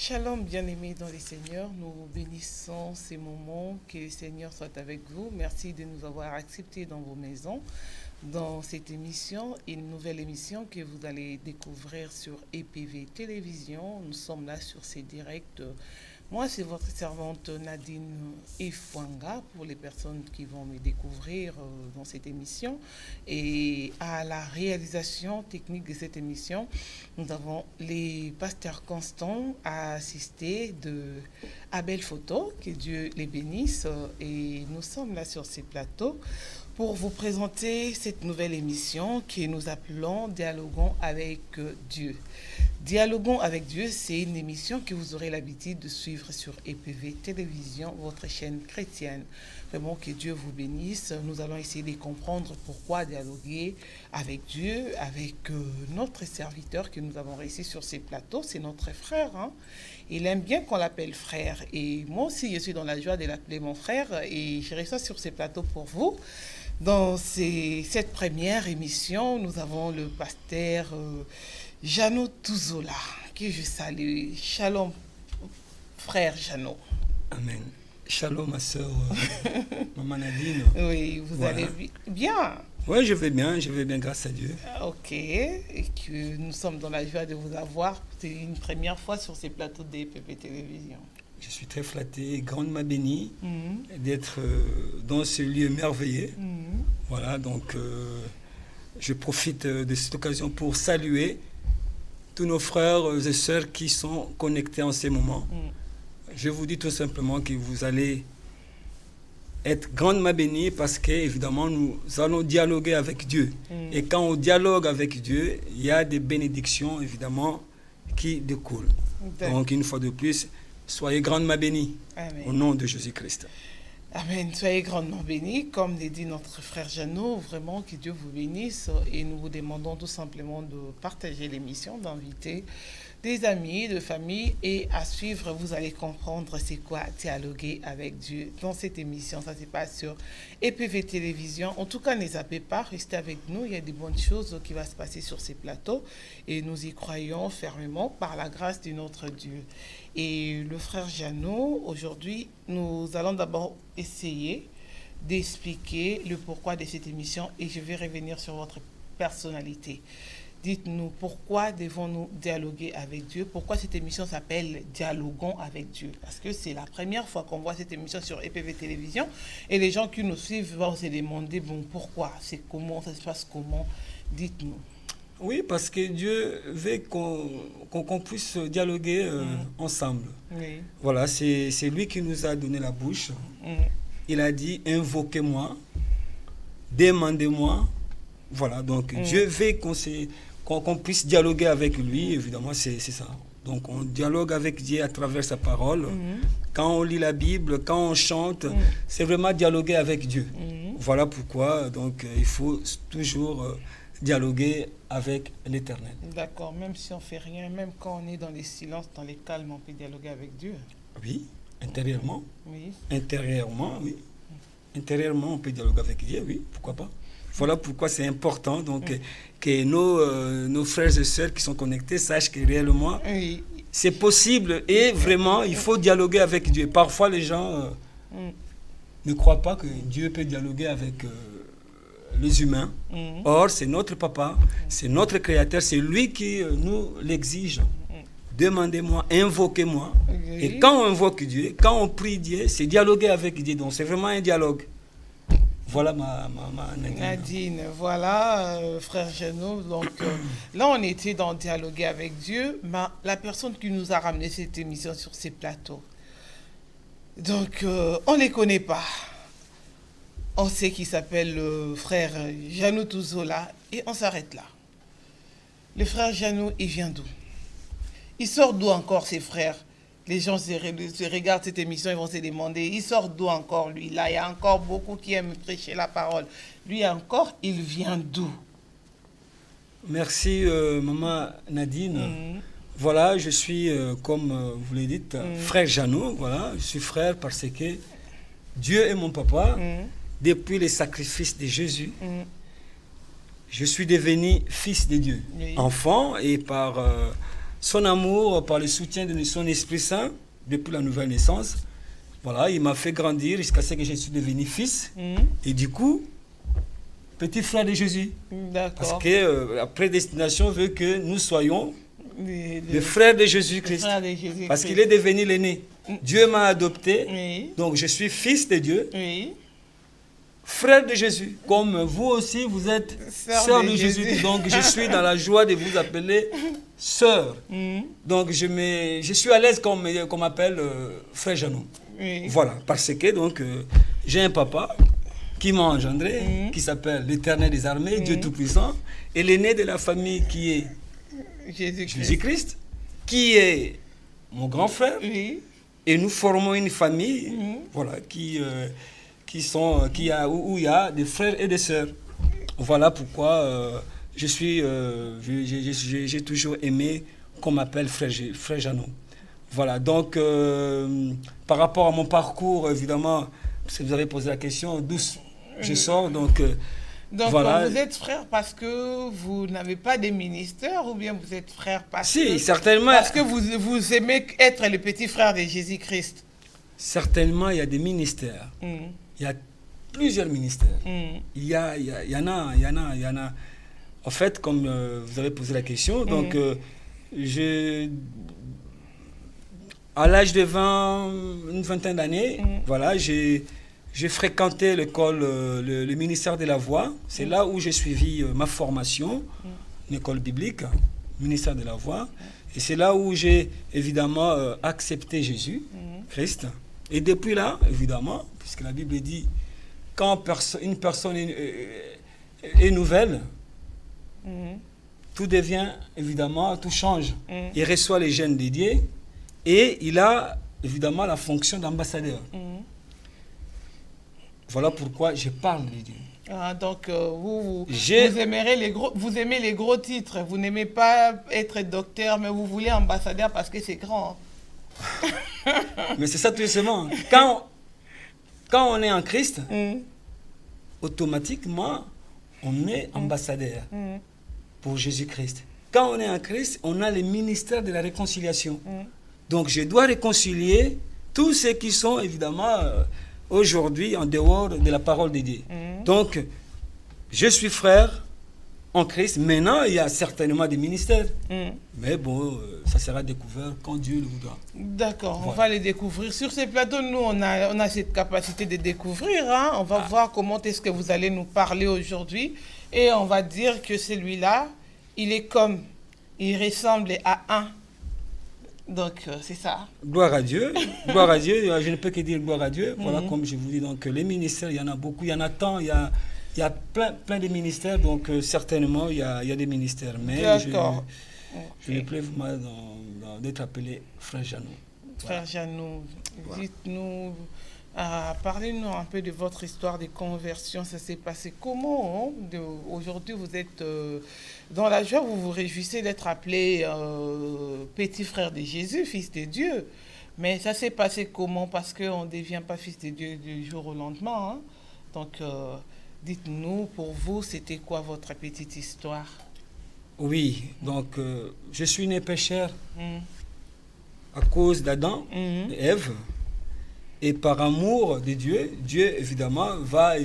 Shalom, bien-aimés dans les Seigneurs, nous bénissons ces moments, que le Seigneur soit avec vous. Merci de nous avoir acceptés dans vos maisons, dans cette émission, une nouvelle émission que vous allez découvrir sur EPV Télévision. Nous sommes là sur ces directs. Moi, c'est votre servante Nadine Efwanga pour les personnes qui vont me découvrir dans cette émission. Et à la réalisation technique de cette émission, nous avons les pasteurs Constant à assister de Abel Photo, que Dieu les bénisse. Et nous sommes là sur ces plateaux pour vous présenter cette nouvelle émission que nous appelons Dialoguons avec Dieu. Dialoguons avec Dieu, c'est une émission que vous aurez l'habitude de suivre sur EPV Télévision, votre chaîne chrétienne. Vraiment que Dieu vous bénisse. Nous allons essayer de comprendre pourquoi dialoguer avec Dieu, avec notre serviteur que nous avons réussi sur ces plateaux. C'est notre frère. Il aime bien qu'on l'appelle frère. Et moi aussi, je suis dans la joie de l'appeler mon frère. Et je reçois sur ces plateaux pour vous. Dans cette première émission, nous avons le pasteur Jano Touzola, que je salue. Shalom, frère Jano. Amen. Shalom, ma soeur, maman Nadine. Oui, vous allez bien? Oui, je vais bien, grâce à Dieu. Ok, et que nous sommes dans la joie de vous avoir. C'est une première fois sur ces plateaux d'EPV Télévision. Je suis très flatté, grandement béni d'être dans ce lieu merveilleux. Voilà, donc je profite de cette occasion pour saluer tous nos frères et sœurs qui sont connectés en ces moments. Je vous dis tout simplement que vous allez être grandement bénis parce qu'évidemment, nous allons dialoguer avec Dieu. Et quand on dialogue avec Dieu, il y a des bénédictions, évidemment, qui découlent. Donc, une fois de plus, soyez grandement bénis. Amen. Au nom de Jésus-Christ. Amen. Soyez grandement bénis. Comme l'a dit notre frère Jano, vraiment que Dieu vous bénisse. Et nous vous demandons tout simplement de partager l'émission, d'inviter des amis, de famille. Et à suivre, vous allez comprendre c'est quoi dialoguer avec Dieu. Dans cette émission, ça se passe sur EPV Télévision. En tout cas, ne zappez pas, restez avec nous. Il y a des bonnes choses qui vont se passer sur ces plateaux. Et nous y croyons fermement par la grâce de notre Dieu. Et le frère Jano, aujourd'hui, nous allons d'abord essayer d'expliquer le pourquoi de cette émission et je vais revenir sur votre personnalité. Dites-nous pourquoi devons-nous dialoguer avec Dieu? Pourquoi cette émission s'appelle Dialoguons avec Dieu? Parce que c'est la première fois qu'on voit cette émission sur EPV Télévision et les gens qui nous suivent vont se demander, bon, pourquoi? C'est comment? Ça se passe comment? Dites-nous. Oui, parce que Dieu veut qu'on puisse dialoguer ensemble. Oui. Voilà, c'est lui qui nous a donné la bouche. Il a dit, invoquez-moi, demandez-moi. Voilà, donc Dieu veut qu'on puisse dialoguer avec lui, évidemment, c'est ça. Donc on dialogue avec Dieu à travers sa parole. Quand on lit la Bible, quand on chante, c'est vraiment dialoguer avec Dieu. Voilà pourquoi donc, il faut toujours dialoguer avec l'Éternel. D'accord, même si on ne fait rien, même quand on est dans les silences, dans les calmes, on peut dialoguer avec Dieu. Oui, intérieurement. Oui. Intérieurement, oui. Intérieurement, on peut dialoguer avec Dieu, oui, pourquoi pas. Voilà pourquoi c'est important donc, que nos frères et sœurs qui sont connectés sachent que réellement, c'est possible et vraiment, il faut dialoguer avec Dieu. Parfois, les gens ne croient pas que Dieu peut dialoguer avec les humains. Or, c'est notre papa, c'est notre créateur, c'est lui qui nous l'exige. Demandez-moi, invoquez-moi. Et quand on invoque Dieu, quand on prie Dieu, c'est dialoguer avec Dieu. Donc, c'est vraiment un dialogue. Voilà ma Nadine. Nadine, voilà, frère Jano. Donc, là, on était dans dialoguer avec Dieu, mais la personne qui nous a ramené cette émission sur ces plateaux. Donc, on ne les connaît pas. On sait qu'il s'appelle le frère Jano Touzola et on s'arrête là. Le frère Jano, il vient d'où? Il sort d'où encore ses frères? Les gens se regardent cette émission, ils vont se demander, il sort d'où encore lui? Là, il y a encore beaucoup qui aiment prêcher la parole. Lui encore, il vient d'où? Merci, maman Nadine. Voilà, je suis, comme vous l'avez dit, frère Jano. Voilà, je suis frère parce que Dieu est mon papa. Depuis le sacrifice de Jésus, je suis devenu fils de Dieu, enfant, et par son amour, par le soutien de son Esprit Saint, depuis la nouvelle naissance, voilà, il m'a fait grandir jusqu'à ce que je suis devenu fils. Et du coup, petit frère de Jésus. Parce que la prédestination veut que nous soyons le frère de Jésus-Christ. Parce qu'il est devenu l'aîné. Dieu m'a adopté. Donc je suis fils de Dieu. Frère de Jésus. Comme vous aussi, vous êtes sœur de Jésus. Donc je suis dans la joie de vous appeler sœur. Donc je suis à l'aise qu'on m'appelle frère Janou. Voilà. Parce que donc j'ai un papa qui m'a engendré, qui s'appelle l'Éternel des armées, Dieu Tout-Puissant, et l'aîné de la famille qui est Jésus-Christ, qui est mon grand frère, et nous formons une famille, voilà, où il y a des frères et des sœurs. Voilà pourquoi j'ai toujours aimé qu'on m'appelle frère Janou. Voilà, donc par rapport à mon parcours, évidemment, parce que vous avez posé la question, d'où je sors, donc voilà. Vous êtes frère parce que vous n'avez pas de ministère, ou bien vous êtes frère parce certainement. Parce que vous aimez être le petit frère de Jésus-Christ? Certainement, il y a des ministères. Il y a plusieurs ministères. Il y en a. En fait, comme vous avez posé la question, donc à l'âge de une vingtaine d'années, voilà, j'ai fréquenté l'école, le ministère de la Voix. C'est là où j'ai suivi ma formation, une école biblique, ministère de la Voix. Et c'est là où j'ai évidemment accepté Jésus, Christ. Et depuis là, évidemment, puisque la Bible dit, quand une personne est nouvelle, tout devient, évidemment, tout change. Il reçoit les gènes dédiés et il a, évidemment, la fonction d'ambassadeur. Voilà pourquoi je parle de Dieu. Ah, donc, vous aimez les gros titres. Vous n'aimez pas être docteur, mais vous voulez ambassadeur parce que c'est grand. Mais c'est ça tout simplement. Quand on est en Christ, automatiquement, on est ambassadeur pour Jésus-Christ. Quand on est en Christ, on a le ministère de la réconciliation. Donc, je dois réconcilier tous ceux qui sont, évidemment, aujourd'hui en dehors de la parole de Dieu. Donc, je suis frère en Christ. Maintenant, il y a certainement des ministères. Mais bon, ça sera découvert quand Dieu le voudra. D'accord, voilà. On va les découvrir. Sur ces plateaux, nous, on a cette capacité de découvrir. Hein. On va voir comment est-ce que vous allez nous parler aujourd'hui. Et on va dire que celui-là, il ressemble à un. Donc, c'est ça. Gloire à Dieu. Gloire à Dieu. Je ne peux que dire gloire à Dieu. Voilà, comme je vous dis. Donc, les ministères, il y en a beaucoup. Il y en a tant. Il y a plein de ministères. Donc, certainement, il y a des ministères. Mais je me plais d'être appelé Frère Janou. Frère Janou, dites-nous, parlez-nous un peu de votre histoire de conversion. Ça s'est passé comment? Aujourd'hui, vous êtes dans la joie, vous vous réjouissez d'être appelé petit frère de Jésus, fils de Dieu. Mais ça s'est passé comment? Parce qu'on ne devient pas fils de Dieu du jour au lendemain. Hein? Donc, dites-nous, pour vous, c'était quoi votre petite histoire? Oui, donc je suis né pécheur à cause d'Adam et Ève. Et par amour de Dieu, Dieu évidemment va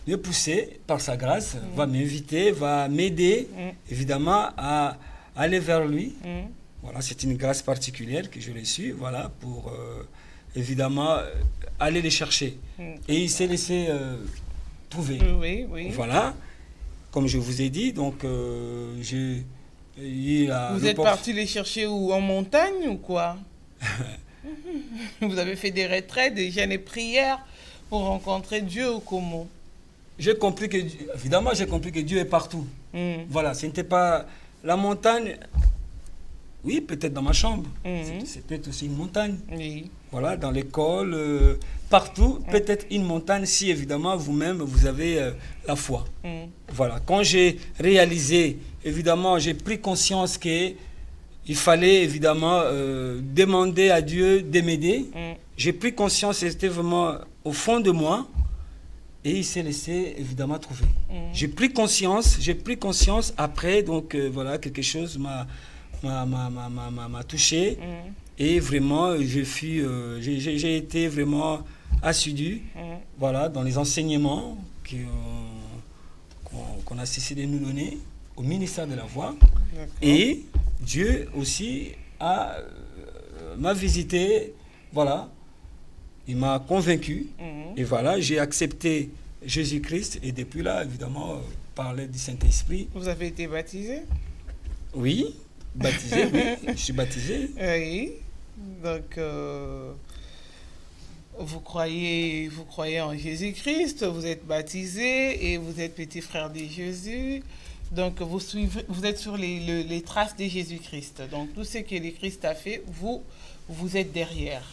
me pousser par sa grâce, va m'inviter, va m'aider évidemment à aller vers lui. Voilà, c'est une grâce particulière que je reçue, voilà, pour évidemment aller les chercher. Et il s'est laissé trouver. Oui. Voilà, comme je vous ai dit, donc j'ai eu la... Vous êtes parti les chercher où? En montagne ou quoi? Vous avez fait des retraites, des jeûnes et prières pour rencontrer Dieu ou comment? J'ai compris que, évidemment, j'ai compris que Dieu est partout. Voilà, ce n'était pas la montagne. Oui, peut-être dans ma chambre. C'était aussi une montagne. Voilà, dans l'école, partout, peut-être une montagne si, évidemment, vous-même, vous avez la foi. Voilà, quand j'ai réalisé, évidemment, j'ai pris conscience qu'il fallait, évidemment, demander à Dieu de m'aider. J'ai pris conscience, c'était vraiment au fond de moi. et il s'est laissé évidemment trouver. J'ai pris conscience après, donc voilà, quelque chose m'a touché, et vraiment j'ai été vraiment assidu, voilà, dans les enseignements qu'on a cessé de nous donner au ministère de la Voix. Et Dieu aussi m'a visité, voilà, il m'a convaincu, et voilà, j'ai accepté Jésus-Christ, et depuis là, évidemment, par l'aide du Saint-Esprit. Vous avez été baptisé? Oui, baptisé, oui, je suis baptisé. Oui, donc vous croyez en Jésus-Christ, vous êtes baptisé et vous êtes petit frère de Jésus. Donc vous êtes sur les traces de Jésus-Christ. Donc tout ce que le Christ a fait, vous êtes derrière.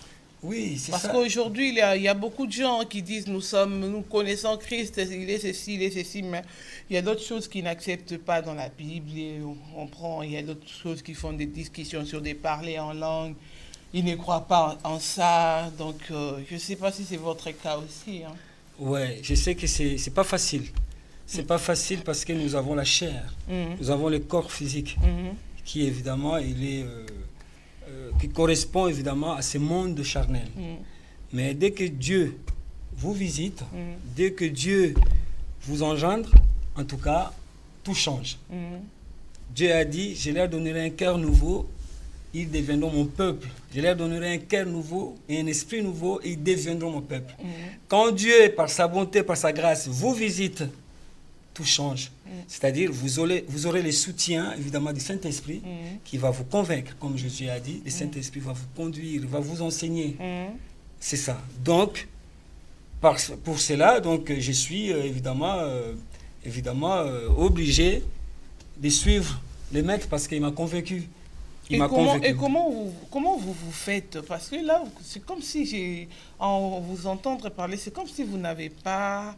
Oui, c'est ça. Parce qu'aujourd'hui, il y a beaucoup de gens qui disent nous connaissons Christ, il est ceci, mais il y a d'autres choses qu'ils n'acceptent pas dans la Bible. Et il y a d'autres choses qui font des discussions sur des parler en langue. Ils ne croient pas en ça. Donc, je ne sais pas si c'est votre cas aussi. Hein. Ouais, je sais que c'est pas facile. C'est pas facile parce que nous avons la chair, nous avons le corps physique, qui évidemment, qui correspond évidemment à ce monde charnel. Mais dès que Dieu vous visite, dès que Dieu vous engendre, en tout cas, tout change. Dieu a dit, je leur donnerai un cœur nouveau, ils deviendront mon peuple. Je leur donnerai un cœur nouveau et un esprit nouveau, et ils deviendront mon peuple. Quand Dieu, par sa bonté, par sa grâce, vous visite, tout change. C'est-à-dire, vous aurez le soutien, évidemment, du Saint-Esprit qui va vous convaincre, comme Jésus a dit. Le Saint-Esprit va vous conduire, va vous enseigner. C'est ça. Donc, pour cela, donc, je suis évidemment obligé de suivre le Maître parce qu'il m'a convaincu. Et comment vous faites? Parce que là, c'est comme si, en vous entendre parler, c'est comme si vous n'avez pas...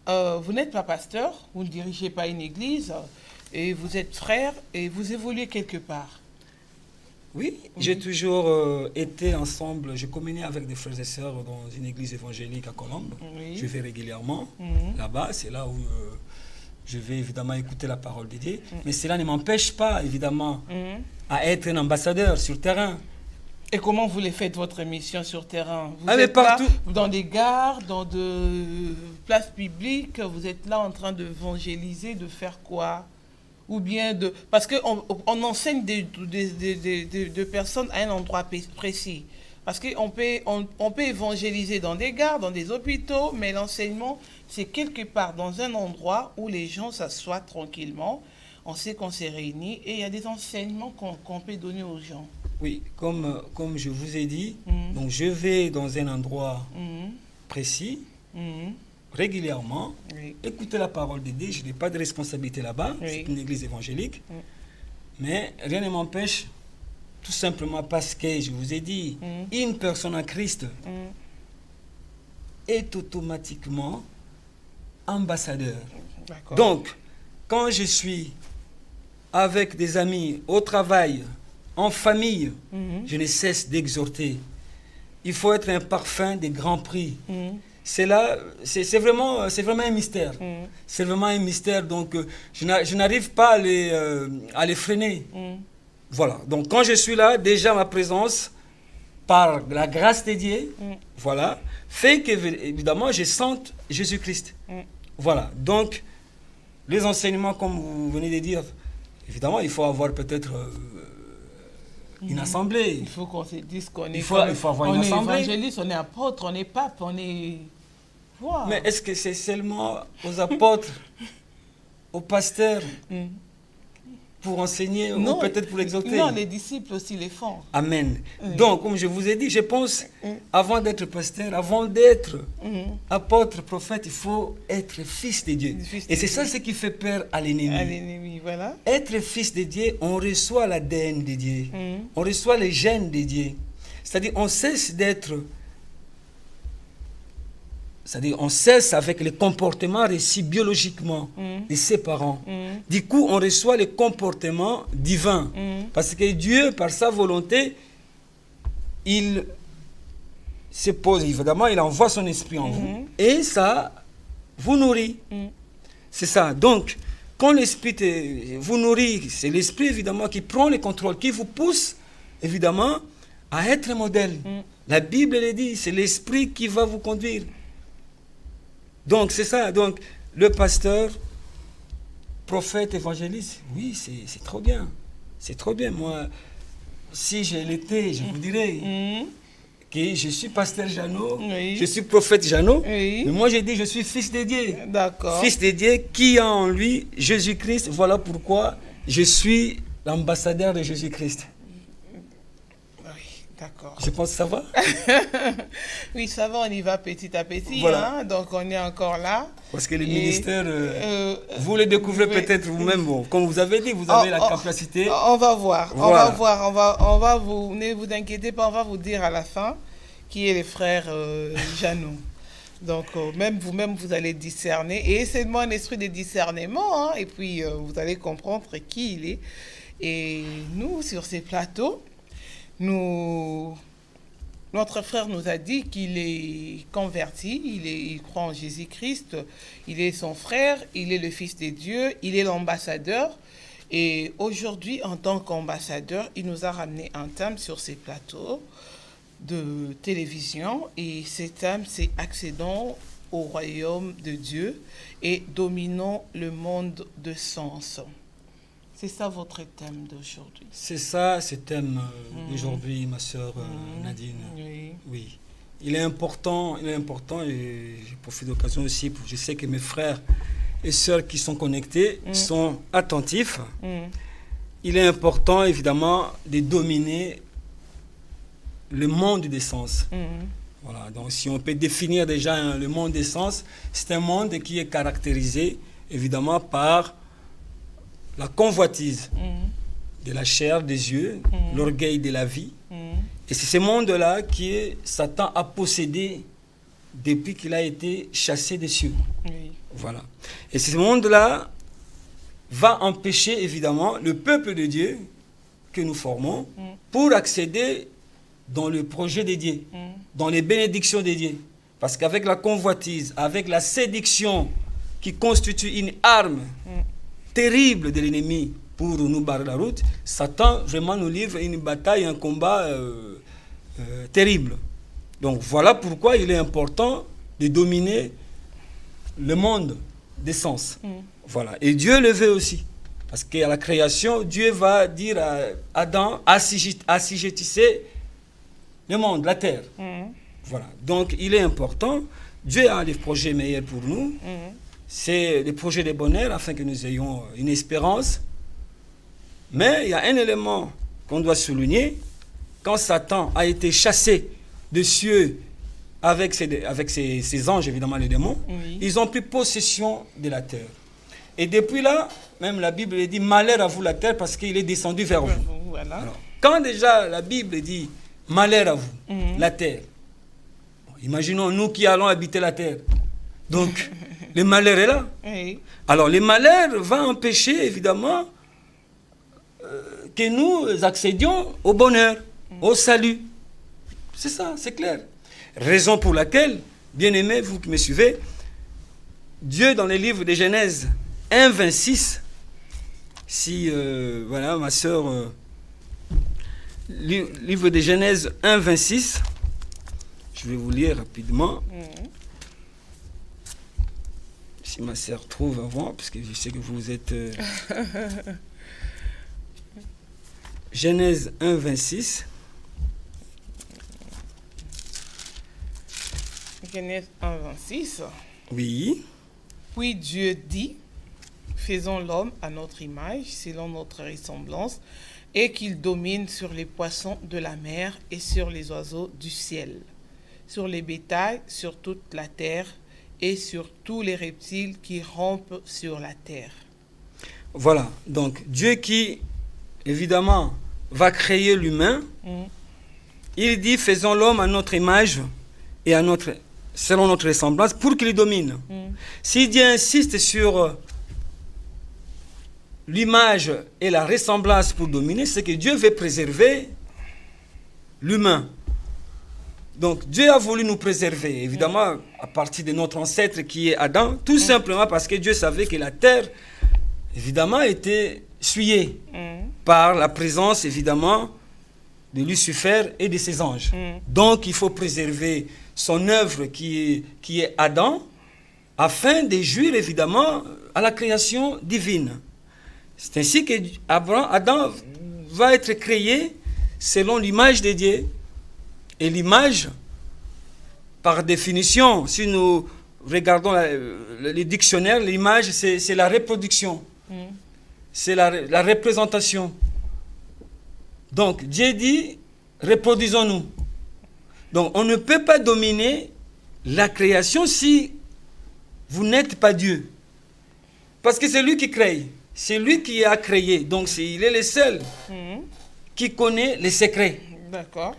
vous n'êtes pas pasteur, vous ne dirigez pas une église, et vous êtes frère, et vous évoluez quelque part. Oui, j'ai toujours été ensemble, je communiais avec des frères et sœurs dans une église évangélique à Colombes. Je vais régulièrement là-bas, c'est là où je vais évidemment écouter la parole de Dieu. Mais cela ne m'empêche pas, évidemment, à être un ambassadeur sur terrain. Et comment vous les faites, votre mission sur terrain? Vous êtes partout, là, dans des gares, dans des places publiques, vous êtes là en train d'évangéliser, de faire quoi? Ou bien de... Parce qu'on enseigne de personnes à un endroit précis. Parce qu'on peut évangéliser dans des gares, dans des hôpitaux, mais l'enseignement, c'est quelque part dans un endroit où les gens s'assoient tranquillement. On sait qu'on s'est réunis et il y a des enseignements qu'on peut donner aux gens. Oui, comme je vous ai dit, donc je vais dans un endroit précis, régulièrement, écouter la parole de Dieu. Je n'ai pas de responsabilité là-bas, c'est une église évangélique. Mais rien ne m'empêche, tout simplement parce que, je vous ai dit, une personne en Christ est automatiquement ambassadeur. Donc, quand je suis avec des amis, au travail, en famille, je ne cesse d'exhorter. Il faut être un parfum des grands prix. C'est vraiment un mystère. C'est vraiment un mystère, donc je n'arrive pas à les freiner. Voilà, donc quand je suis là, déjà ma présence, par la grâce de Dieu, voilà, fait que, évidemment, je sente Jésus-Christ. Voilà, donc, les enseignements, comme vous venez de dire, évidemment, il faut avoir peut-être une assemblée. Il faut qu'on se dise qu'on est... Il faut avoir une assemblée. On est évangéliste, on est apôtre, on est pape, on est... Wow. Mais est-ce que c'est seulement aux apôtres, aux pasteurs, pour enseigner ou peut-être pour exhorter? Non, les disciples aussi les font. Amen. Donc, comme je vous ai dit, je pense, avant d'être pasteur, avant d'être apôtre, prophète, il faut être fils de Dieu. Et c'est ça ce qui fait peur à l'ennemi. À l'ennemi, voilà. Être fils de Dieu, on reçoit l'ADN de Dieu. On reçoit les gènes de Dieu. C'est-à-dire, on cesse d'être... C'est-à-dire, on cesse avec les comportements reçus biologiquement de ses parents. Du coup, on reçoit les comportements divins. Parce que Dieu, par sa volonté, il se pose, évidemment, il envoie son esprit en vous. Et ça vous nourrit. C'est ça. Donc, quand l'esprit vous nourrit, c'est l'esprit évidemment qui prend le contrôle, qui vous pousse évidemment à être un modèle. La Bible le dit, c'est l'esprit qui va vous conduire. Donc, c'est ça. Donc, le pasteur, prophète, évangéliste, oui, c'est trop bien. C'est trop bien. Moi, si je l'étais, je vous dirais que je suis pasteur Jeannot, je suis prophète Jeannot, mais moi, je dis, je suis fils de Dieu. D'accord. Fils de Dieu qui a en lui Jésus-Christ. Voilà pourquoi je suis l'ambassadeur de Jésus-Christ. D'accord. Je pense que ça va. Oui, ça va, on y va petit à petit. Voilà. Hein, donc, on est encore là. Parce que le ministère, vous le découvrez peut-être vous-même. Bon, comme vous avez dit, vous avez la capacité. On va voir. Voilà. On va voir. On va vous, ne vous inquiétez pas, on va vous dire à la fin qui est le frère Jeannot. Donc, même vous-même, vous allez discerner. Et c'est moi un esprit de discernement. Hein, et puis, vous allez comprendre qui il est. Et nous, sur ces plateaux, notre frère nous a dit qu'il est converti, il croit en Jésus-Christ, il est son frère, il est le Fils de Dieu, il est l'ambassadeur. Et aujourd'hui, en tant qu'ambassadeur, il nous a ramené un thème sur ces plateaux de télévision. Et ce thème, c'est accédant au royaume de Dieu et dominant le monde de sens. C'est ça votre thème d'aujourd'hui. C'est ça, ce thème d'aujourd'hui, ma sœur Nadine. Oui. Il est important et je profite de l'occasion aussi, je sais que mes frères et sœurs qui sont connectés sont attentifs. Il est important, évidemment, de dominer le monde des sens. Voilà, donc si on peut définir déjà le monde des sens, c'est un monde qui est caractérisé, évidemment, par la convoitise de la chair, des yeux, l'orgueil de la vie. Et c'est ce monde-là que Satan a possédé depuis qu'il a été chassé des cieux. Voilà. Et ce monde-là va empêcher, évidemment, le peuple de Dieu que nous formons pour accéder dans le projet de Dieu, dans les bénédictions de Dieu. Parce qu'avec la convoitise, avec la séduction qui constitue une arme terrible de l'ennemi pour nous barrer la route, Satan vraiment nous livre une bataille, un combat terrible. Donc voilà pourquoi il est important de dominer le monde des sens. Voilà. Et Dieu le veut aussi. Parce qu'à la création, Dieu va dire à Adam, assujettissez le monde, la terre. Voilà. Donc il est important. Dieu a des projets meilleurs pour nous. C'est des projets de bonheur afin que nous ayons une espérance. Mais il y a un élément qu'on doit souligner. Quand Satan a été chassé des cieux avec ses anges, évidemment les démons, ils ont pris possession de la terre. Et depuis là, même la Bible dit, malheur à vous la terre parce qu'il est descendu vers vous. Voilà. Alors, quand déjà la Bible dit, malheur à vous, la terre, bon, imaginons nous qui allons habiter la terre. Donc, le malheur est là. Alors, le malheur va empêcher, évidemment, que nous accédions au bonheur, au salut. C'est ça, c'est clair. Raison pour laquelle, bien-aimés, vous qui me suivez, Dieu, dans les livres de Genèse 1, 26, si, voilà, ma sœur, livre de Genèse 1, 26, je vais vous lire rapidement. Si ma sœur trouve avant, parce que je sais que vous êtes... Genèse 1, 26. Genèse 1, 26. Oui. Puis Dieu dit, faisons l'homme à notre image, selon notre ressemblance, et qu'il domine sur les poissons de la mer et sur les oiseaux du ciel, sur les bétails, sur toute la terre, et sur tous les reptiles qui rampent sur la terre. Voilà, donc Dieu qui, évidemment, va créer l'humain, il dit, faisons l'homme à notre image et selon notre ressemblance, pour qu'il domine. Si Dieu insiste sur l'image et la ressemblance pour dominer, c'est que Dieu veut préserver l'humain. Donc Dieu a voulu nous préserver, évidemment, à partir de notre ancêtre qui est Adam, tout simplement parce que Dieu savait que la terre, évidemment, était souillée par la présence, évidemment, de Lucifer et de ses anges. Donc il faut préserver son œuvre qui est Adam, afin de jouir, évidemment, à la création divine. C'est ainsi que Adam va être créé selon l'image de Dieu. Et l'image, par définition, si nous regardons les dictionnaires, l'image, c'est la reproduction. C'est la représentation. Donc, Dieu dit, reproduisons-nous. Donc, on ne peut pas dominer la création si vous n'êtes pas Dieu. Parce que c'est lui qui crée. C'est lui qui a créé. Donc, il est le seul qui connaît les secrets. D'accord.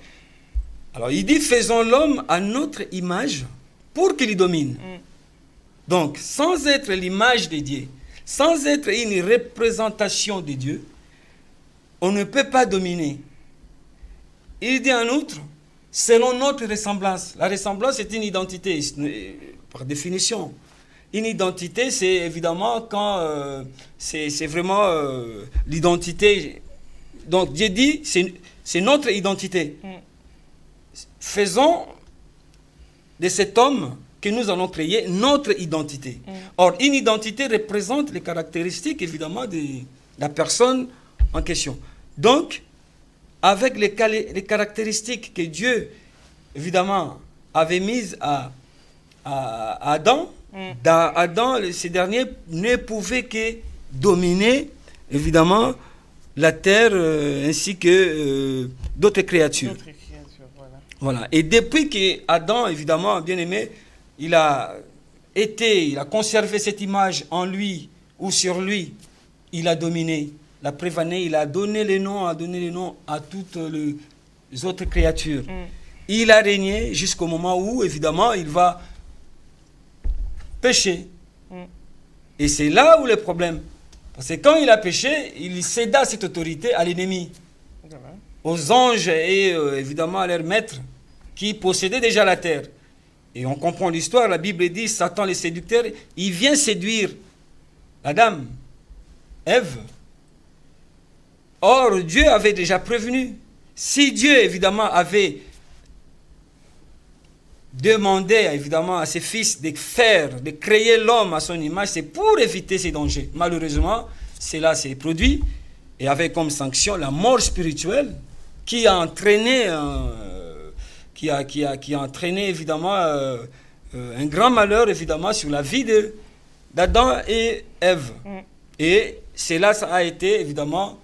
Alors, il dit, faisons l'homme à notre image pour qu'il y domine. Donc, sans être l'image de Dieu, sans être une représentation de Dieu, on ne peut pas dominer. Il dit en outre, selon notre ressemblance. La ressemblance est une identité, par définition. Une identité, c'est évidemment quand c'est vraiment l'identité. Donc Dieu dit, c'est notre identité. Faisons de cet homme que nous allons créer notre identité. Or, une identité représente les caractéristiques, évidemment, de la personne en question. Donc, avec les caractéristiques que Dieu, évidemment, avait mises à Adam, dans Adam, ces derniers ne pouvaient que dominer, évidemment, la terre ainsi que d'autres créatures. Voilà. Et depuis que Adam, évidemment, bien aimé, il a conservé cette image en lui ou sur lui, il a dominé, l'a prévané, il a donné les noms, à toutes les autres créatures. Il a régné jusqu'au moment où, évidemment, il va pécher. Et c'est là où le problème. Parce que quand il a péché, il céda cette autorité à l'ennemi, aux anges et évidemment à leur maître qui possédaient déjà la terre. Et on comprend l'histoire, la Bible dit, Satan le séducteur, il vient séduire la dame, Ève. Or, Dieu avait déjà prévenu. Si Dieu, évidemment, avait demandé, évidemment, à ses fils de créer l'homme à son image, c'est pour éviter ces dangers. Malheureusement, cela s'est produit, et avec comme sanction la mort spirituelle qui a entraîné, qui a entraîné évidemment, un grand malheur, évidemment, sur la vie d'Adam et Ève. Et cela, ça a été, évidemment,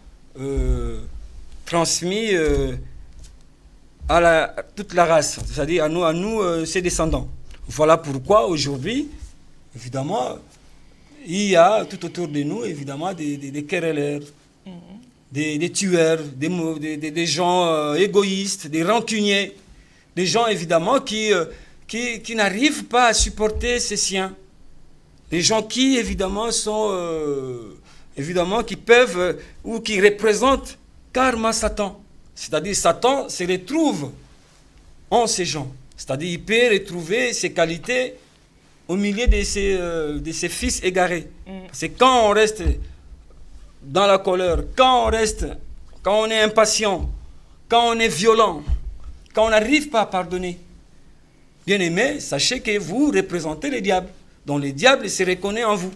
transmis à toute la race, c'est-à-dire à nous ses descendants. Voilà pourquoi aujourd'hui, évidemment, il y a tout autour de nous, évidemment, des querelleurs, des tueurs, des gens égoïstes, des rancuniers, des gens, évidemment, qui n'arrivent pas à supporter ses siens. Des gens qui, évidemment, sont... évidemment, qui peuvent ou qui représentent carrément Satan. C'est-à-dire Satan se retrouve en ces gens. C'est-à-dire il peut retrouver ses qualités au milieu de ses fils égarés. C'est quand on reste dans la colère, quand on est impatient, quand on est violent, quand on n'arrive pas à pardonner. Bien aimé, sachez que vous représentez le diable. Donc le diable se reconnaît en vous.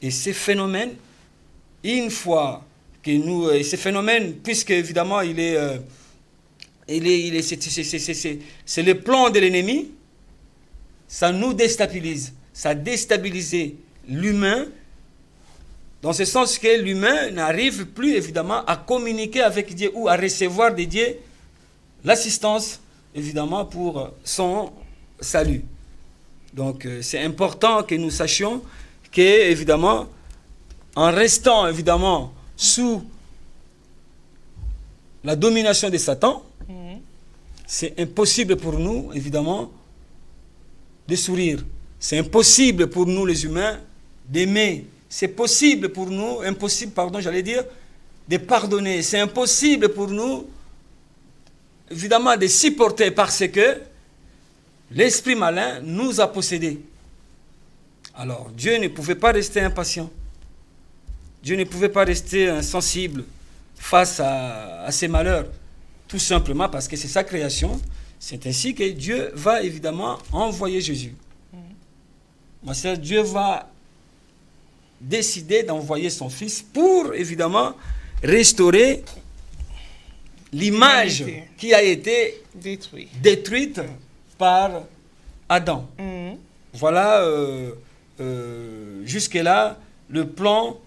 Et ces phénomènes, une fois que nous, ces phénomènes, puisque évidemment c'est le plan de l'ennemi, ça nous déstabilise. Ça a déstabilisé l'humain, dans ce sens que l'humain n'arrive plus évidemment à communiquer avec Dieu ou à recevoir de Dieu l'assistance, évidemment, pour son salut. Donc c'est important que nous sachions que, évidemment, en restant, évidemment, sous la domination de Satan, c'est impossible pour nous, évidemment, de sourire. C'est impossible pour nous, les humains, d'aimer. C'est possible pour nous, impossible, pardon, j'allais dire, de pardonner. C'est impossible pour nous évidemment de supporter parce que l'esprit malin nous a possédés. Alors, Dieu ne pouvait pas rester impatient. Dieu ne pouvait pas rester insensible face à ces malheurs. Tout simplement parce que c'est sa création. C'est ainsi que Dieu va évidemment envoyer Jésus. Ma sœur, Dieu va décider d'envoyer son Fils pour évidemment restaurer l'image qui a été détruite par Adam. Voilà, jusque-là, le plan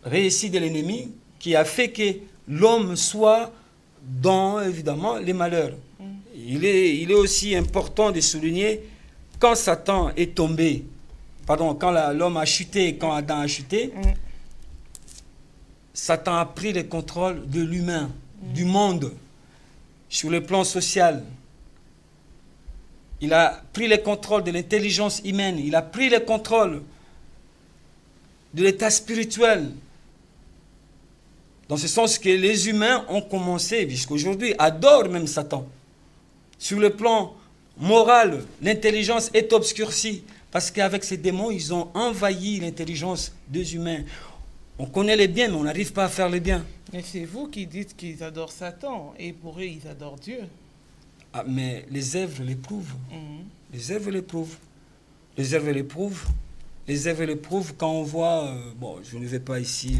réussi de l'ennemi qui a fait que l'homme soit dans, évidemment, les malheurs. Il est aussi important de souligner, quand Satan est tombé, pardon, quand l'homme a chuté, quand Adam a chuté, Satan a pris le contrôle de l'humain, du monde, sur le plan social. Il a pris le contrôle de l'intelligence humaine, il a pris le contrôle de l'état spirituel. Dans ce sens que les humains ont commencé, jusqu'aujourd'hui, adorent même Satan. Sur le plan moral, l'intelligence est obscurcie. Parce qu'avec ces démons, ils ont envahi l'intelligence des humains. On connaît les biens, mais on n'arrive pas à faire les biens. Mais c'est vous qui dites qu'ils adorent Satan, et pour eux, ils adorent Dieu. Ah, mais les œuvres les prouvent. Les œuvres les prouvent. Les œuvres les prouvent. Les œuvres les prouvent quand on voit... bon, je ne vais pas ici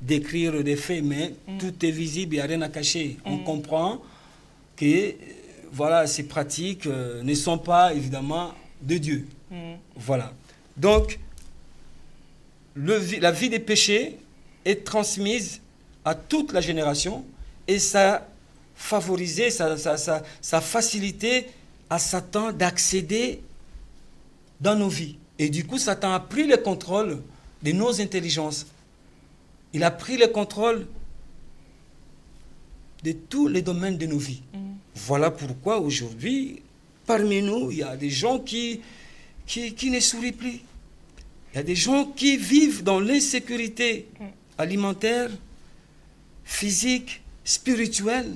décrire des faits, mais tout est visible, il n'y a rien à cacher. On comprend que voilà, ces pratiques ne sont pas, évidemment, de Dieu. Voilà. Donc, la vie des péchés est transmise à toute la génération et ça favorisé, ça facilité à Satan d'accéder dans nos vies. Et du coup, Satan a pris le contrôle de nos intelligences. Il a pris le contrôle de tous les domaines de nos vies. Voilà pourquoi aujourd'hui, parmi nous, il y a des gens qui ne sourient plus. Il y a des gens qui vivent dans l'insécurité alimentaire, physique, spirituelle.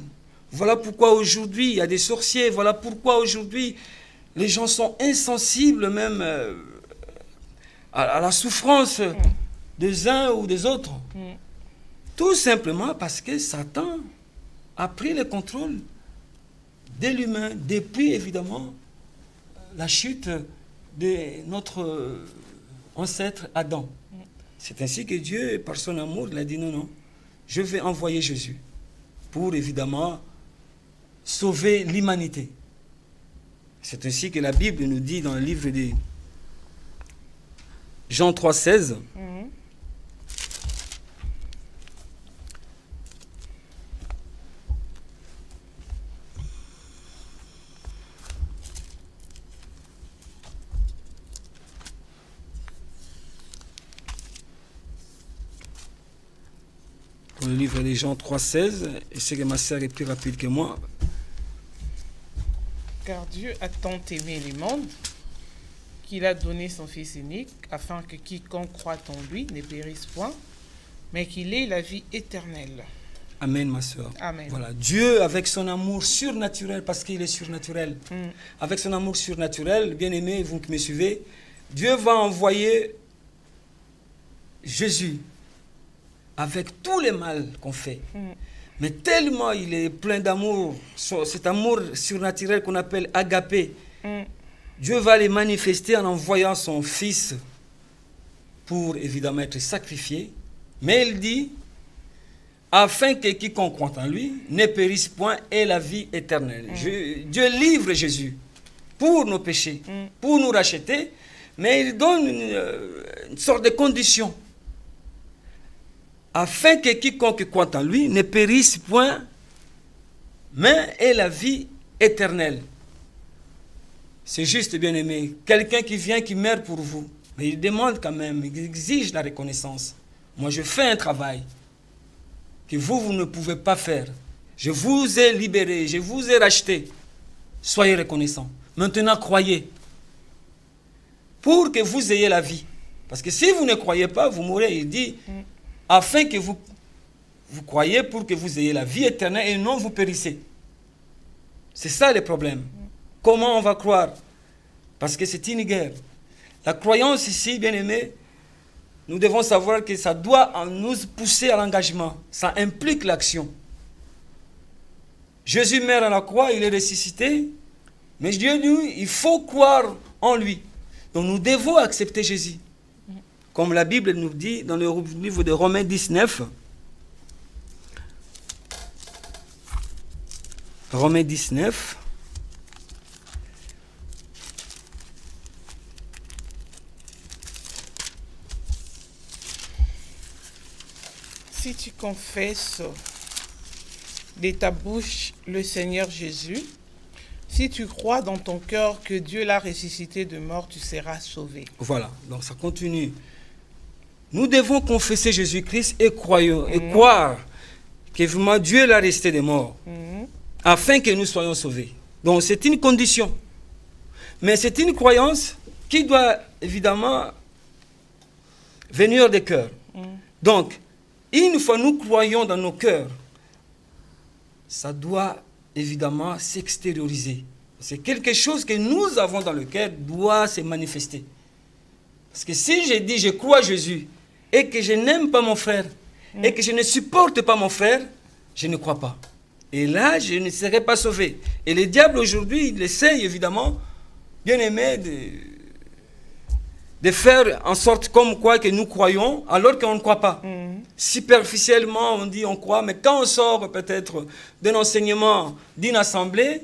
Voilà pourquoi aujourd'hui, il y a des sorciers. Voilà pourquoi aujourd'hui, les gens sont insensibles même à la souffrance des uns ou des autres. Tout simplement parce que Satan a pris le contrôle de l'humain depuis, évidemment, la chute de notre ancêtre Adam. C'est ainsi que Dieu, par son amour, il a dit non, non, je vais envoyer Jésus pour, évidemment, sauver l'humanité. C'est ainsi que la Bible nous dit dans le livre de Jean 3,16. Le livre de Jean 3,16, et c'est que ma sœur est plus rapide que moi. Car Dieu a tant aimé le monde qu'il a donné son Fils unique, afin que quiconque croit en lui ne périsse point, mais qu'il ait la vie éternelle. Amen, ma sœur. Amen. Voilà. Dieu, avec son amour surnaturel, parce qu'il est surnaturel, avec son amour surnaturel, bien aimé, vous qui me suivez, Dieu va envoyer Jésus avec tous les mal qu'on fait. Mais tellement il est plein d'amour, cet amour surnaturel qu'on appelle agapé, Dieu va les manifester en envoyant son Fils pour évidemment être sacrifié. Mais il dit, afin que quiconque croit en lui ne périsse point et la vie éternelle. Dieu livre Jésus pour nos péchés, pour nous racheter, mais il donne une sorte de condition. Afin que quiconque croit en lui ne périsse point, mais ait la vie éternelle. C'est juste, bien aimé, quelqu'un qui vient, qui meurt pour vous, mais il demande quand même, il exige la reconnaissance. Moi, je fais un travail que vous ne pouvez pas faire. Je vous ai libéré, je vous ai racheté. Soyez reconnaissants. Maintenant, croyez. Pour que vous ayez la vie. Parce que si vous ne croyez pas, vous mourrez. Il dit, afin que vous croyez pour que vous ayez la vie éternelle et non vous périssez. C'est ça le problème. Comment on va croire? Parce que c'est une guerre. La croyance ici, bien aimé, nous devons savoir que ça doit nous pousser à l'engagement. Ça implique l'action. Jésus meurt à la croix, il est ressuscité. Mais Dieu dit, il faut croire en lui. Donc nous devons accepter Jésus. Comme la Bible nous dit dans le livre de Romains 19. Romains 19. Si tu confesses de ta bouche le Seigneur Jésus, si tu crois dans ton cœur que Dieu l'a ressuscité de mort, tu seras sauvé. Voilà, donc ça continue. Nous devons confesser Jésus-Christ et croire que vraiment Dieu l'a ressuscité de mort, afin que nous soyons sauvés. Donc c'est une condition. Mais c'est une croyance qui doit évidemment venir des cœurs. Donc, une fois nous croyons dans nos cœurs, ça doit évidemment s'extérioriser. C'est quelque chose que nous avons dans le cœur doit se manifester. Parce que si je dis je crois à Jésus et que je n'aime pas mon frère et que je ne supporte pas mon frère, je ne crois pas. Et là, je ne serai pas sauvé. Et le diable aujourd'hui, il essaye évidemment, bien aimé, de faire en sorte comme quoi que nous croyons alors qu'on ne croit pas. Superficiellement, on dit on croit, mais quand on sort peut-être d'un enseignement d'une assemblée,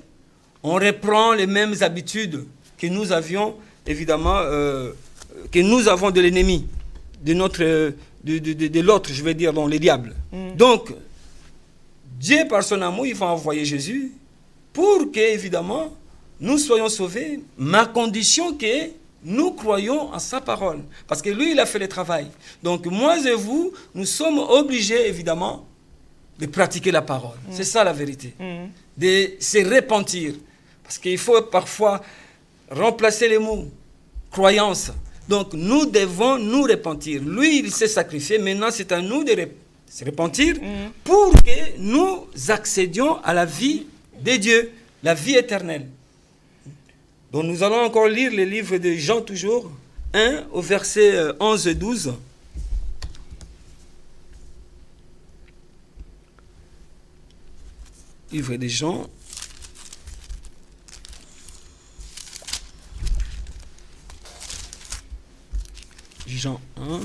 on reprend les mêmes habitudes que nous avions, évidemment, que nous avons de l'ennemi, de l'autre, je vais dire, donc les diables. Donc, Dieu, par son amour, il va envoyer Jésus pour que, évidemment, nous soyons sauvés, mais à condition que nous croyons en sa parole. Parce que lui, il a fait le travail. Donc, moi et vous, nous sommes obligés, évidemment, de pratiquer la parole. C'est ça la vérité. De se repentir. Parce qu'il faut parfois remplacer les mots. Croyance. Donc, nous devons nous repentir. Lui, il s'est sacrifié. Maintenant, c'est à nous de se repentir pour que nous accédions à la vie de Dieu, la vie éternelle. Donc nous allons encore lire le livre de Jean toujours, 1 au verset 11 et 12. Livre de Jean. Jean 1.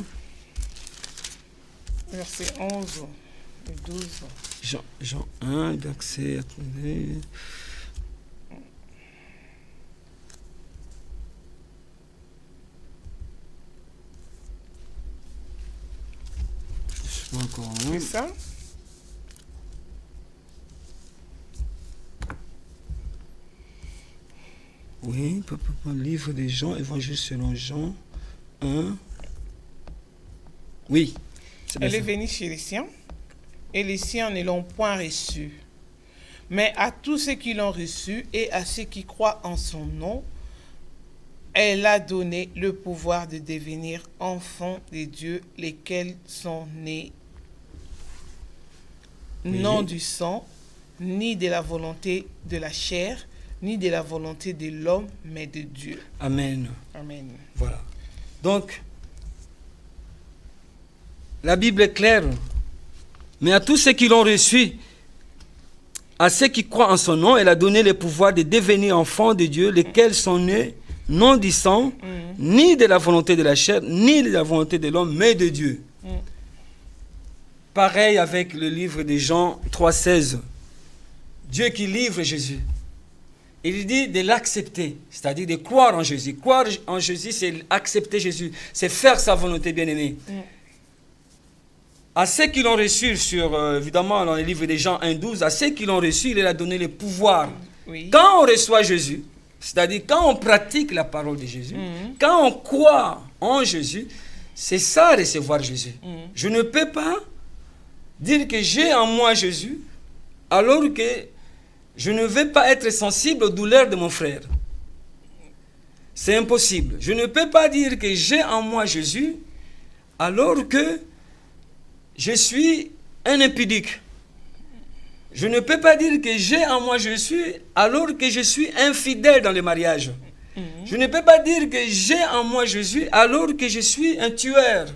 Verset 11 et 12. Jean 1, verset... Attendez... C'est ça? Oui, livre des Jean, évangile selon Jean 1. Oui. Elle est venue chez les siens, et les siens ne l'ont point reçue. Mais à tous ceux qui l'ont reçue et à ceux qui croient en son nom, elle a donné le pouvoir de devenir enfants de Dieu, lesquels sont nés non du sang, ni de la volonté de la chair, ni de la volonté de l'homme, mais de Dieu. Amen. Amen. Voilà. Donc, la Bible est claire. Mais à tous ceux qui l'ont reçu, à ceux qui croient en son nom, elle a donné le pouvoir de devenir enfants de Dieu, lesquels sont nés non du sang, ni de la volonté de la chair, ni de la volonté de l'homme, mais de Dieu. Pareil avec le livre de Jean 3,16. Dieu qui livre Jésus. Il dit de l'accepter, c'est-à-dire de croire en Jésus. Croire en Jésus, c'est accepter Jésus, c'est faire sa volonté, bien-aimé. À ceux qui l'ont reçu, évidemment, dans le livre de Jean 1,12, à ceux qui l'ont reçu, il a donné le pouvoir. Quand on reçoit Jésus, c'est-à-dire quand on pratique la parole de Jésus, quand on croit en Jésus, c'est ça recevoir Jésus. Je ne peux pas dire que j'ai en moi Jésus, alors que je ne vais pas être sensible aux douleurs de mon frère. C'est impossible. Je ne peux pas dire que j'ai en moi Jésus, alors que je suis un impudique. Je ne peux pas dire que j'ai en moi je suis alors que je suis infidèle dans le mariage. Je ne peux pas dire que j'ai en moi Jésus alors que je suis un tueur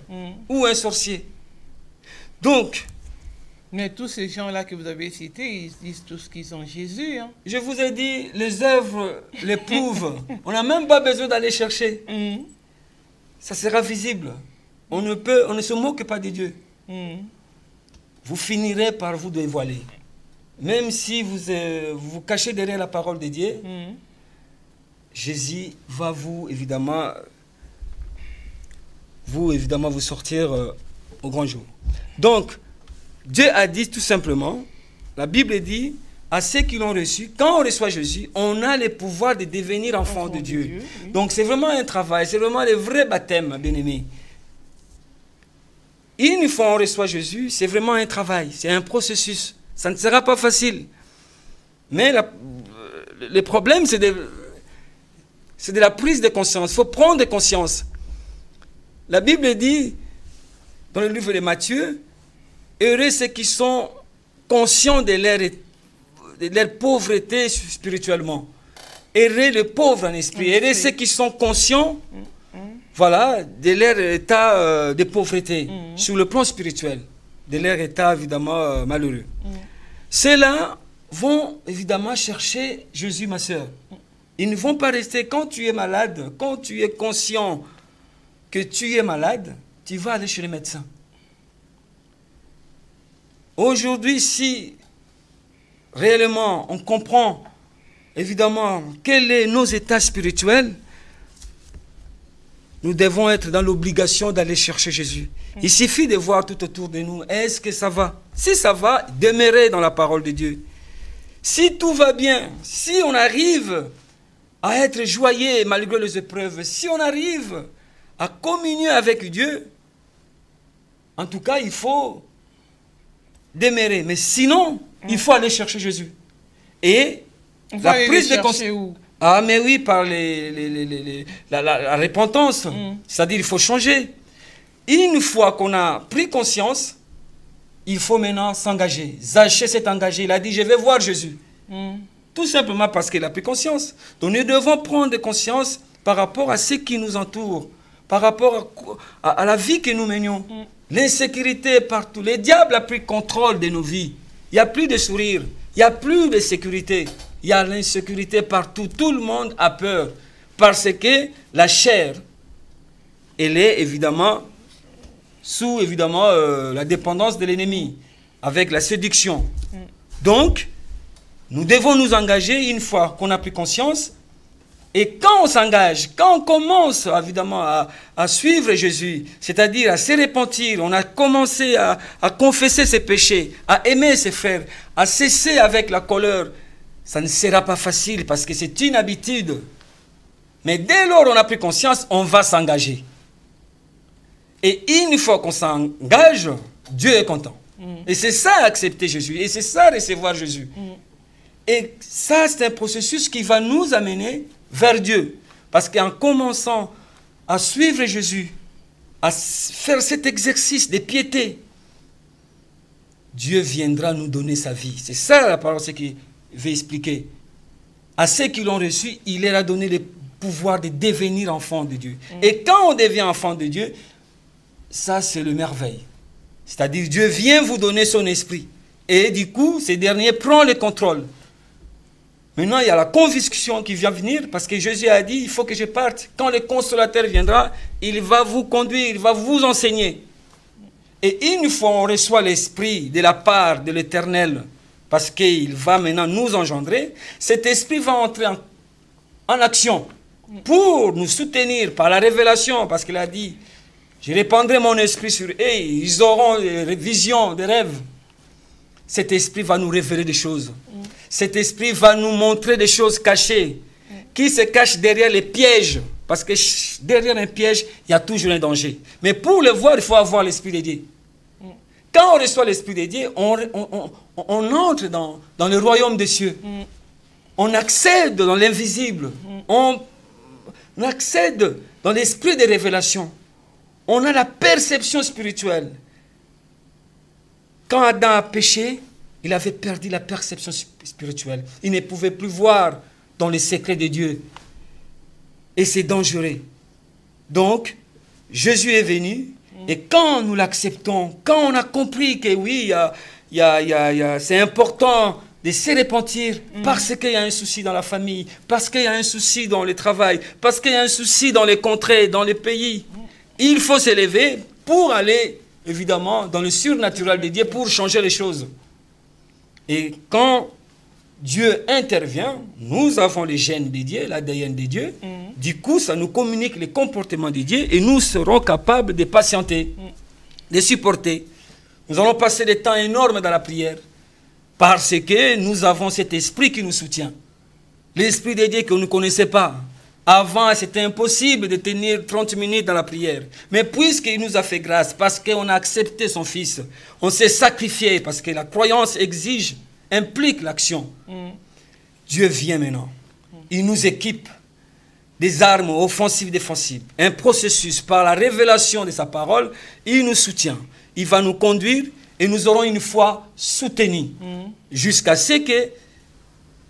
ou un sorcier. Donc, mais tous ces gens-là que vous avez cités, ils disent tous qu'ils sont Jésus. Hein. Je vous ai dit, les œuvres les prouvent. On n'a même pas besoin d'aller chercher. Ça sera visible. On ne se moque pas de Dieu. Vous finirez par vous dévoiler. Même si vous vous cachez derrière la parole de Dieu, Jésus va vous évidemment sortir au grand jour. Donc, Dieu a dit tout simplement, la Bible dit, à ceux qui l'ont reçu, quand on reçoit Jésus, on a le pouvoir de devenir enfant de Dieu. Oui. Donc c'est vraiment un travail, c'est vraiment le vrai baptême, bien-aimé. Une fois on reçoit Jésus, c'est vraiment un travail, c'est un processus. Ça ne sera pas facile. Mais le problème, c'est de la prise de conscience. Il faut prendre conscience. La Bible dit, dans le livre de Matthieu, heureux ceux qui sont conscients de leur pauvreté spirituellement. Heureux les pauvres en esprit. Heureux ceux qui sont conscients voilà, de leur état de pauvreté sur le plan spirituel. De leur état évidemment malheureux. Ceux-là vont évidemment chercher Jésus, ma soeur. Ils ne vont pas rester quand tu es malade, quand tu es conscient que tu es malade, tu vas aller chez le médecin. Aujourd'hui, si réellement on comprend évidemment quels sont nos états spirituels, nous devons être dans l'obligation d'aller chercher Jésus. Il suffit de voir tout autour de nous, est-ce que ça va? Si ça va, demeurer dans la parole de Dieu. Si tout va bien, si on arrive à être joyeux malgré les épreuves, si on arrive à communier avec Dieu, en tout cas, il faut demeurer. Mais sinon, il faut aller chercher Jésus. Et la prise de conscience. Ah, mais oui, par la repentance. C'est-à-dire, il faut changer. Une fois qu'on a pris conscience, il faut maintenant s'engager. Zachée s'est engagé. Il a dit, je vais voir Jésus. Tout simplement parce qu'il a pris conscience. Donc, nous devons prendre conscience par rapport à ce qui nous entoure, par rapport à la vie que nous menions. L'insécurité partout. Le diable a pris contrôle de nos vies. Il n'y a plus de sourire. Il n'y a plus de sécurité. Il y a l'insécurité partout. Tout le monde a peur. Parce que la chair, elle est évidemment sous la dépendance de l'ennemi, avec la séduction. Donc, nous devons nous engager une fois qu'on a pris conscience. Et quand on s'engage, quand on commence évidemment à suivre Jésus, c'est-à-dire à se repentir, on a commencé à confesser ses péchés, à aimer ses frères, à cesser avec la colère, ça ne sera pas facile parce que c'est une habitude. Mais dès lors on a pris conscience, on va s'engager. Et une fois qu'on s'engage, Dieu est content. Et c'est ça accepter Jésus, et c'est ça recevoir Jésus. Et ça, c'est un processus qui va nous amener vers Dieu. Parce qu'en commençant à suivre Jésus, à faire cet exercice de piété, Dieu viendra nous donner sa vie. C'est ça la parole, ce qu'il veut expliquer. À ceux qui l'ont reçu, il leur a donné le pouvoir de devenir enfant de Dieu. Et quand on devient enfant de Dieu, ça c'est le merveille. C'est-à-dire Dieu vient vous donner son esprit. Et du coup, ce dernier prend le contrôle. Maintenant, il y a la conviction qui vient venir parce que Jésus a dit, il faut que je parte. Quand le consolateur viendra, il va vous conduire, il va vous enseigner. Et une fois on reçoit l'esprit de la part de l'Éternel, parce qu'il va maintenant nous engendrer, cet esprit va entrer en action pour nous soutenir par la révélation, parce qu'il a dit, je répandrai mon esprit sur eux, ils auront des visions, des rêves. Cet esprit va nous révéler des choses. Cet esprit va nous montrer des choses cachées, qui se cachent derrière les pièges. Parce que derrière un piège, il y a toujours un danger. Mais pour le voir, il faut avoir l'esprit de Dieu. Quand on reçoit l'esprit de Dieu, on entre dans le royaume des cieux. On accède dans l'invisible. On accède dans l'esprit de révélation. On a la perception spirituelle. Quand Adam a péché, Il avait perdu la perception spirituelle. Il ne pouvait plus voir dans les secrets de Dieu. Et c'est dangereux. Donc, Jésus est venu. Et quand nous l'acceptons, quand on a compris que oui, c'est important de se repentir parce qu'il y a un souci dans la famille, parce qu'il y a un souci dans le travail, parce qu'il y a un souci dans les contrées, dans les pays, il faut s'élever pour aller, évidemment, dans le surnaturel de Dieu, pour changer les choses. Et quand Dieu intervient, nous avons les gènes de Dieu, l'ADN de Dieu. Du coup, ça nous communique les comportements de Dieu et nous serons capables de patienter, de supporter. Nous allons passer des temps énormes dans la prière parce que nous avons cet esprit qui nous soutient. L'esprit de Dieu que nous ne connaissons pas. Avant, c'était impossible de tenir 30 minutes dans la prière. Mais puisqu'il nous a fait grâce, parce qu'on a accepté son Fils, on s'est sacrifié, parce que la croyance exige, implique l'action. Dieu vient maintenant. Il nous équipe des armes offensives et défensives. Un processus par la révélation de sa parole, il nous soutient. Il va nous conduire et nous aurons une foi soutenue. Jusqu'à ce que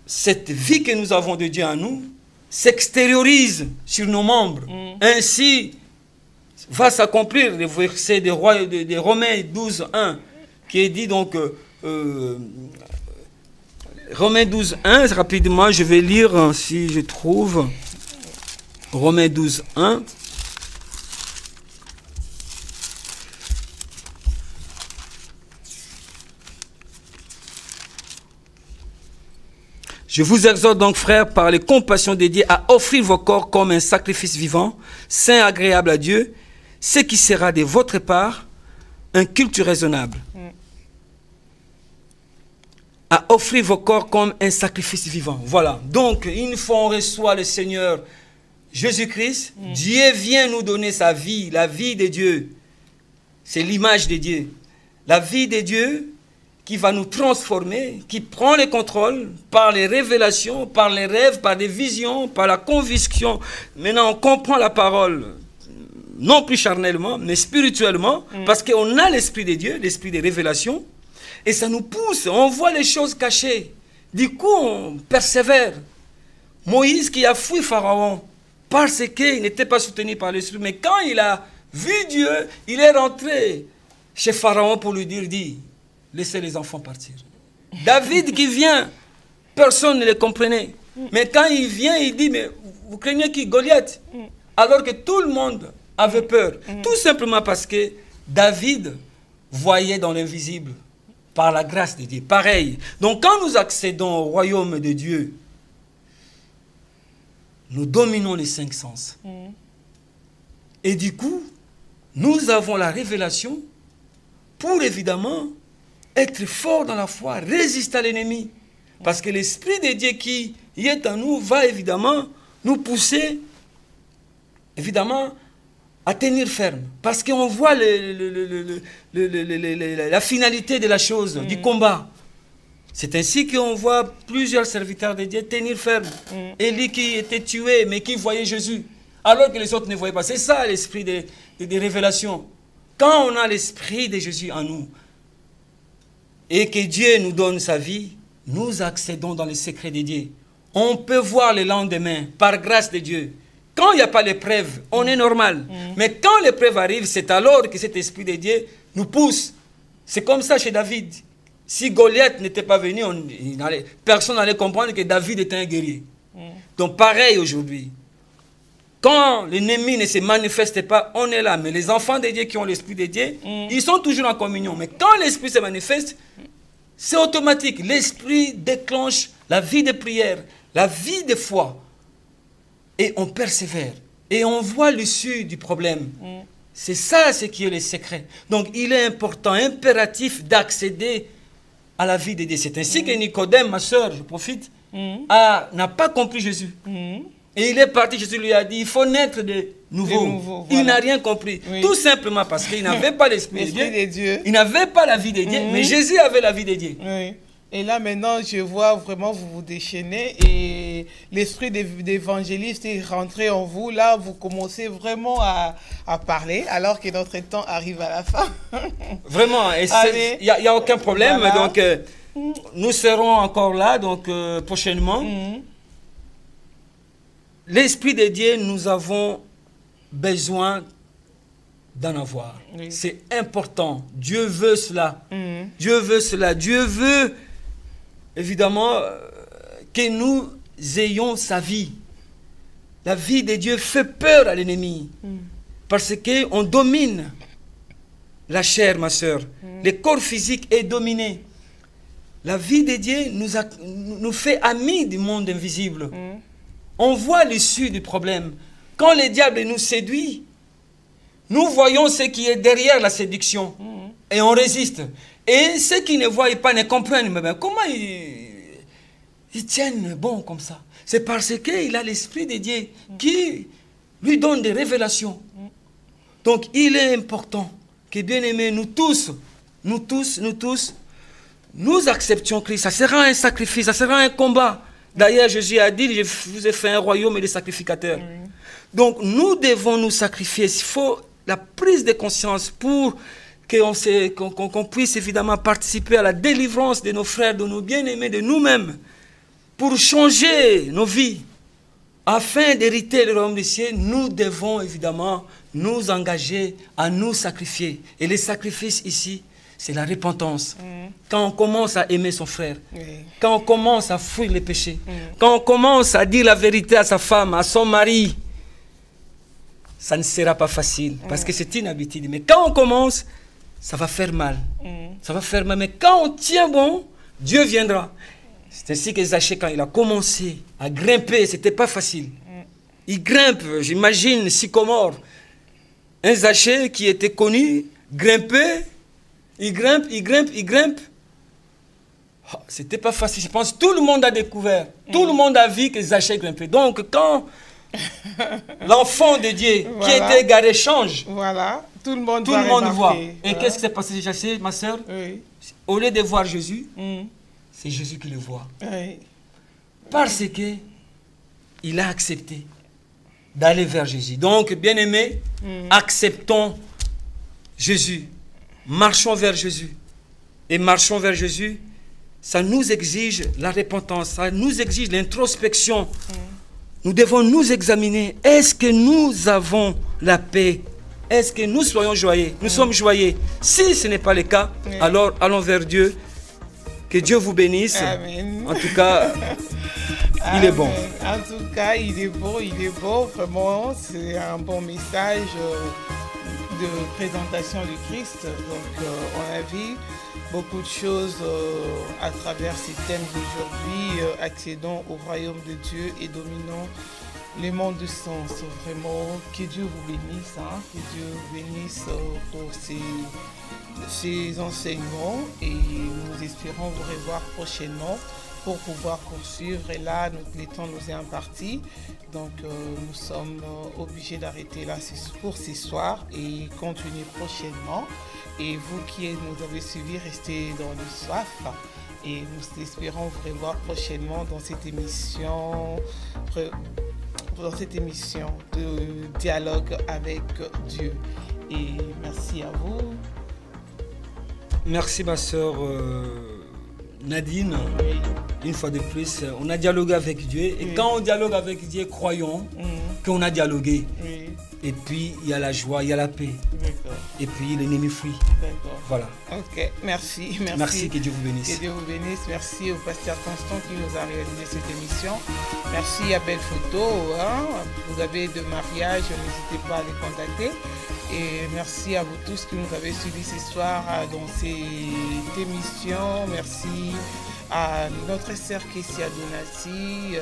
cette vie que nous avons de Dieu en nous s'extériorise sur nos membres. Ainsi va s'accomplir le verset de Romains 12, 1, qui est dit donc, Romains 12, 1, rapidement, je vais lire si je trouve, Romains 12, 1. Je vous exhorte donc, frères, par les compassions de Dieu, à offrir vos corps comme un sacrifice vivant, saint, agréable à Dieu, ce qui sera de votre part un culte raisonnable. À offrir vos corps comme un sacrifice vivant. Voilà. Donc, une fois on reçoit le Seigneur Jésus-Christ, Dieu vient nous donner sa vie, la vie de Dieu. C'est l'image de Dieu. La vie de Dieu qui va nous transformer, qui prend le contrôle par les révélations, par les rêves, par des visions, par la conviction. Maintenant, on comprend la parole, non plus charnellement, mais spirituellement, parce qu'on a l'Esprit de Dieu, l'Esprit des révélations, et ça nous pousse, on voit les choses cachées. Du coup, on persévère. Moïse qui a fui Pharaon, parce qu'il n'était pas soutenu par l'Esprit, mais quand il a vu Dieu, il est rentré chez Pharaon pour lui dire, laissez les enfants partir. David qui vient, personne ne le comprenait. Mais quand il vient, il dit, mais vous craignez qui? Goliath. Alors que tout le monde avait peur. Tout simplement parce que David voyait dans l'invisible, par la grâce de Dieu. Pareil. Donc quand nous accédons au royaume de Dieu, nous dominons les 5 sens. Et du coup, nous avons la révélation pour évidemment être fort dans la foi, résister à l'ennemi. Parce que l'Esprit de Dieu qui est en nous va évidemment nous pousser, évidemment, à tenir ferme. Parce qu'on voit la finalité de la chose, du combat. C'est ainsi qu'on voit plusieurs serviteurs de Dieu tenir ferme. Élie qui était tué, mais qui voyait Jésus, alors que les autres ne voyaient pas. C'est ça l'esprit des révélations. Quand on a l'Esprit de Jésus en nous, et que Dieu nous donne sa vie, nous accédons dans les secrets de Dieu. On peut voir le lendemain, par grâce de Dieu. Quand il n'y a pas l'épreuve, on est normal. Mais quand l'épreuve arrive, c'est alors que cet Esprit de Dieu nous pousse. C'est comme ça chez David. Si Goliath n'était pas venu, personne n'allait comprendre que David était un guerrier. Donc pareil aujourd'hui. Quand l'ennemi ne se manifeste pas, on est là. Mais les enfants de Dieu qui ont l'Esprit de Dieu, ils sont toujours en communion. Mais quand l'Esprit se manifeste, c'est automatique. L'Esprit déclenche la vie de prière, la vie de foi. Et on persévère. Et on voit l'issue du problème. C'est ça ce qui est le secret. Donc il est important, impératif d'accéder à la vie de Dieu. C'est ainsi que Nicodème, ma soeur, je profite, n'a pas compris Jésus. Et il est parti, Jésus lui a dit, il faut naître de nouveau. Voilà. Il n'a rien compris. Tout simplement parce qu'il n'avait pas l'Esprit de Dieu. Il n'avait pas la vie de Dieu, mais Jésus avait la vie de Dieu. Et là, maintenant, je vois vraiment, vous vous déchaînez et l'esprit d'évangéliste est rentré en vous. Là, vous commencez vraiment à parler alors que notre temps arrive à la fin. Vraiment, il n'y a aucun problème. Voilà. Donc, nous serons encore là, donc prochainement. L'Esprit de Dieu, nous avons besoin d'en avoir. Oui. C'est important. Dieu veut cela. Dieu veut cela. Dieu veut, évidemment, que nous ayons sa vie. La vie de Dieu fait peur à l'ennemi. Parce qu'on domine la chair, ma soeur. Le corps physique est dominé. La vie de Dieu nous fait amis du monde invisible. On voit l'issue du problème. Quand le diable nous séduit, nous voyons ce qui est derrière la séduction. Et on résiste. Et ceux qui ne voient pas ne comprennent. Mais comment ils tiennent bon comme ça? C'est parce qu'il a l'Esprit de Dieu qui lui donne des révélations. Donc il est important que, bien aimés, nous tous, nous acceptions Christ. Ça sera un sacrifice, ça sera un combat. D'ailleurs, Jésus a dit, je vous ai fait un royaume et des sacrificateurs. Donc nous devons nous sacrifier. Il faut la prise de conscience pour qu'on puisse évidemment participer à la délivrance de nos frères, de nos bien-aimés, de nous-mêmes, pour changer nos vies. Afin d'hériter le royaume des cieux, nous devons évidemment nous engager à nous sacrifier. Et les sacrifices ici, c'est la repentance. Quand on commence à aimer son frère, quand on commence à fuir les péchés, quand on commence à dire la vérité à sa femme, à son mari, ça ne sera pas facile parce que c'est une habitude. Mais quand on commence, ça va faire mal. Ça va faire mal. Mais quand on tient bon, Dieu viendra. C'est ainsi que Zachée, quand il a commencé à grimper, ce n'était pas facile. Il grimpe, j'imagine, sycomore. Un Zachée qui était connu, grimpait, il grimpe. Oh, c'était pas facile. Je pense que tout le monde a découvert. Tout le monde a vu que Zachée grimpait. Donc, quand l'enfant de Dieu qui était égaré change, voilà, tout le monde voit. Et qu'est-ce qui s'est passé, Zachée, ma soeur? Au lieu de voir Jésus, c'est Jésus qui le voit. Parce qu'il a accepté d'aller vers Jésus. Donc, bien aimés, acceptons Jésus. Marchons vers Jésus. Et marchons vers Jésus, ça nous exige la repentance, ça nous exige l'introspection. Nous devons nous examiner. Est-ce que nous avons la paix? Est-ce que nous soyons joyeux? Nous sommes joyeux. Si ce n'est pas le cas, alors allons vers Dieu. Que Dieu vous bénisse. Amen. En tout cas, il est bon. En tout cas, il est bon. Vraiment, c'est un bon message de présentation du Christ. Donc, on a vu beaucoup de choses à travers ces thèmes d'aujourd'hui. Accédons au royaume de Dieu et dominons les mondes du sens. Vraiment, que Dieu vous bénisse. Que Dieu vous bénisse pour ces enseignements. Et nous espérons vous revoir prochainement pour pouvoir poursuivre. Et là, le temps nous est imparti. Donc, nous sommes obligés d'arrêter là pour ce soir et continuer prochainement. Et vous qui nous avez suivis, restez dans le soif. Et nous espérons vous revoir prochainement dans cette émission de dialogue avec Dieu. Et merci à vous. Merci ma soeur Nadine. Oui. Une fois de plus, on a dialogué avec Dieu. Et quand on dialogue avec Dieu, croyons qu'on a dialogué. Oui. Et puis, il y a la joie, il y a la paix. Et puis, l'ennemi fuit. Voilà. Ok, merci. Merci, que Dieu vous bénisse. Que Dieu vous bénisse. Merci au pasteur Constant qui nous a réalisé cette émission. Merci à Belle Photo. Vous avez de mariage, n'hésitez pas à les contacter. Et merci à vous tous qui nous avez suivis ce soir dans cette émission. Merci à notre sœur Kessia Donati,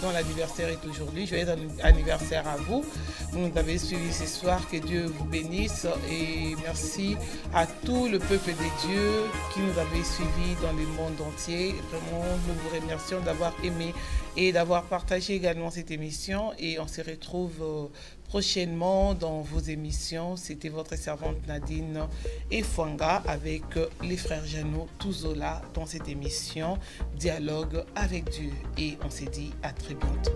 dont l'anniversaire est aujourd'hui. Joyeux anniversaire à vous. Vous nous avez suivis ce soir. Que Dieu vous bénisse. Et merci à tout le peuple de Dieu qui nous avait suivis dans le monde entier. Vraiment, nous vous remercions d'avoir aimé et d'avoir partagé également cette émission. Et on se retrouve prochainement dans vos émissions. C'était votre servante Nadine Efwanga avec les frères Jeannot Touzola dans cette émission Dialogue avec Dieu. Et on s'est dit à très bientôt.